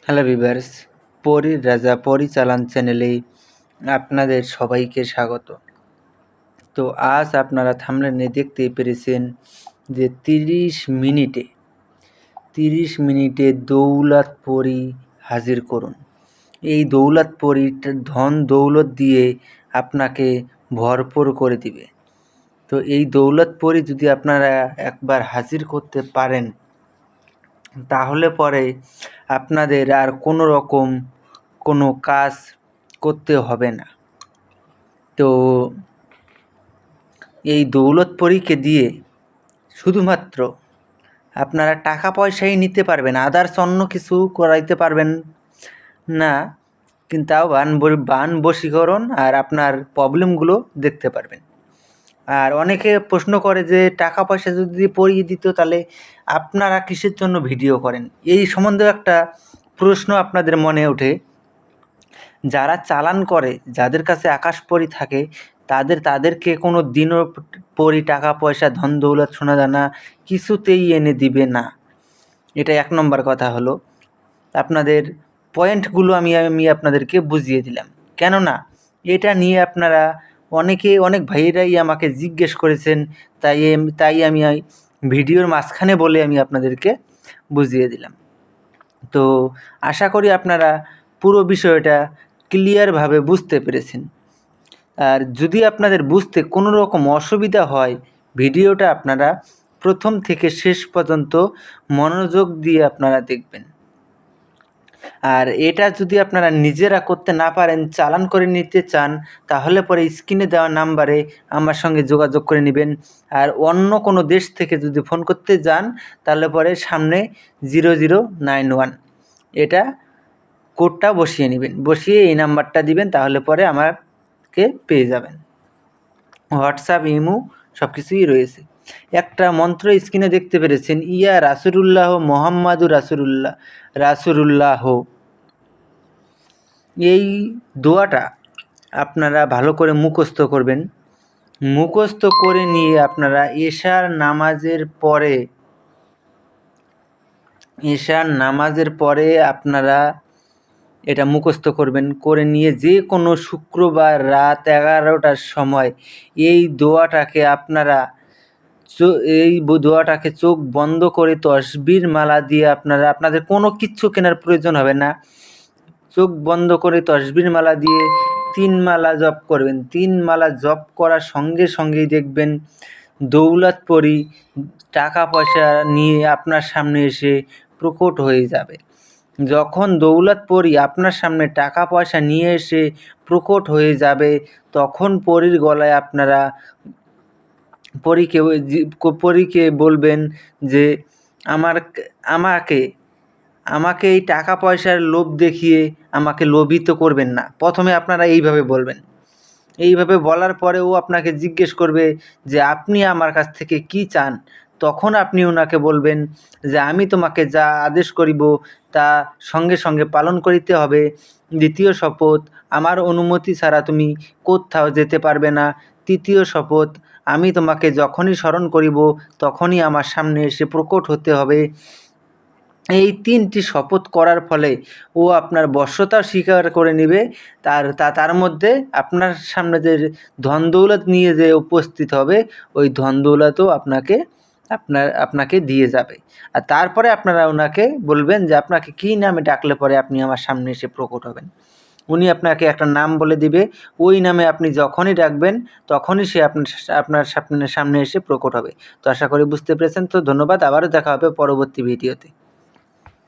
Hello viewers, পরীর রাজা পরিচালন চ্যানেলে আপনাদের সবাইকে স্বাগত। তো আজ আপনারা থাম্বনেলে দেখতেই পেরেছেন যে 30 মিনিটে দৌলত পরী হাজির করুন। এই দৌলত পরীটা ধন দৌলত দিয়ে আপনাকে ভরপুর করে দিবে। তো এই দৌলত পরী যদি আপনারা একবার হাজির করতে পারেন, তাহলে পরে আপনাদের আর কোনো রকম কোনো কাজ করতে হবে না। তো এই দৌলত পরীকে দিয়ে শুধুমাত্র আপনারা টাকা পয়সাই নিতে পারবেন, আদার্স অন্য কিছু করাইতে পারবেন না, কিন্তু তাও বান বশীকরণ আর আপনার প্রবলেমগুলো দেখতে পারবেন। আর অনেকে প্রশ্ন করে যে টাকা পয়সা যদি পরিয়ে দিত তাহলে আপনারা কিসের জন্য ভিডিও করেন, এই সম্বন্ধেও একটা প্রশ্ন আপনাদের মনে ওঠে। যারা চালান করে, যাদের কাছে আকাশপরী থাকে, তাদেরকে কোনো দিনও পরী টাকা পয়সা ধন দৌলত সোনা দানা কিছুতেই এনে দিবে না। এটা 1 নম্বর কথা হলো। আপনাদের পয়েন্টগুলো আমি আপনাদেরকে বুঝিয়ে দিলাম। কেননা এটা নিয়ে আপনারা অনেক ভাইয়েরাই আমাকে জিজ্ঞেস করেছেন, তাই আমি ভিডিওর মাঝখানে বলে আমি আপনাদেরকে বুঝিয়ে দিলাম। তো আশা করি আপনারা পুরো বিষয়টা ক্লিয়ারভাবে বুঝতে পেরেছেন। আর যদি আপনাদের বুঝতে কোনো রকম অসুবিধা হয়, ভিডিওটা আপনারা প্রথম থেকে শেষ পর্যন্ত মনোযোগ দিয়ে আপনারা দেখবেন। আর এটা যদি আপনারা নিজেরা করতে না পারেন, চালান করে নিতে চান, তাহলে পরে স্ক্রিনে দেওয়া নাম্বারে আমার সঙ্গে যোগাযোগ করে নেবেন। আর অন্য কোনো দেশ থেকে যদি ফোন করতে যান, তাহলে পরে সামনে 0091 এটা কোডটা বসিয়ে নেবেন, বসিয়ে এই নাম্বারটা দিবেন, তাহলে পরে আমাকে পেয়ে যাবেন। হোয়াটসঅ্যাপ, ইমো সব কিছুই রয়েছে। একটা মন্ত্র স্ক্রিনে দেখতে পেরেছেন, ইয়া রাসূলুল্লাহ মুহাম্মাদুর রাসূলুল্লাহ। এই দোয়াটা আপনারা ভালো করে মুখস্থ করবেন। মুখস্থ করে নিয়ে আপনারা এশার নামাজের পরে আপনারা এটা মুখস্থ করবেন। করে নিয়ে যে কোনো শুক্রবার রাত 11টার সময় এই দোয়াটাকে চোখ বন্ধ করে তসবির মালা দিয়ে আপনাদের কোনো কিচ্ছু কেনার প্রয়োজন হবে না। চোখ বন্ধ করে তসবির মালা দিয়ে 3 মালা জপ করবেন। 3 মালা জপ করার সঙ্গে সঙ্গেই দেখবেন দৌলত পরী টাকা পয়সা নিয়ে আপনার সামনে এসে প্রকট হয়ে যাবে। যখন দৌলত পরী আপনার সামনে টাকা পয়সা নিয়ে এসে প্রকট হয়ে যাবে, তখন পরীর গলায় আপনারা পরীকে বলবেন যে আমাকে এই টাকা পয়সার লোভ দেখিয়ে আমাকে লোভিত করবেন না। প্রথমে আপনারা এইভাবে বলবেন। এইভাবে বলার পরে ও আপনাকে জিজ্ঞেস করবে যে আপনি আমার কাছ থেকে কী চান? তখন আপনি ওনাকে বলবেন যে আমি তোমাকে যা আদেশ করিব তা সঙ্গে সঙ্গে পালন করিতে হবে। দ্বিতীয় শপথ, আমার অনুমতি ছাড়া তুমি কোত্থাও যেতে পারবে না। তৃতীয় শপথ, আমি তোমাকে যখনই স্মরণ করিব তখনই আমার সামনে এসে প্রকট হতে হবে। এই 3টি শপথ করার ফলে ও আপনার বশ্যতা স্বীকার করে নেবে। তার মধ্যে আপনার সামনে যে ধন দৌলত নিয়ে যে উপস্থিত হবে, ওই ধন দৌলতও আপনাকে দিয়ে যাবে। আর তারপরে আপনারা ওনাকে বলবেন যে আপনাকে কী নামে ডাকলে পরে আপনি আমার সামনে এসে প্রকট হবেন। উনি আপনাকে একটা নাম বলে দিবে, ওই নামে আপনি যখনই ডাকবেন তখনই সে আপনার সামনে এসে প্রকট হবে। তো আশা করি বুঝতে পেরেছেন। তো ধন্যবাদ, আবারও দেখা হবে পরবর্তী ভিডিওতে।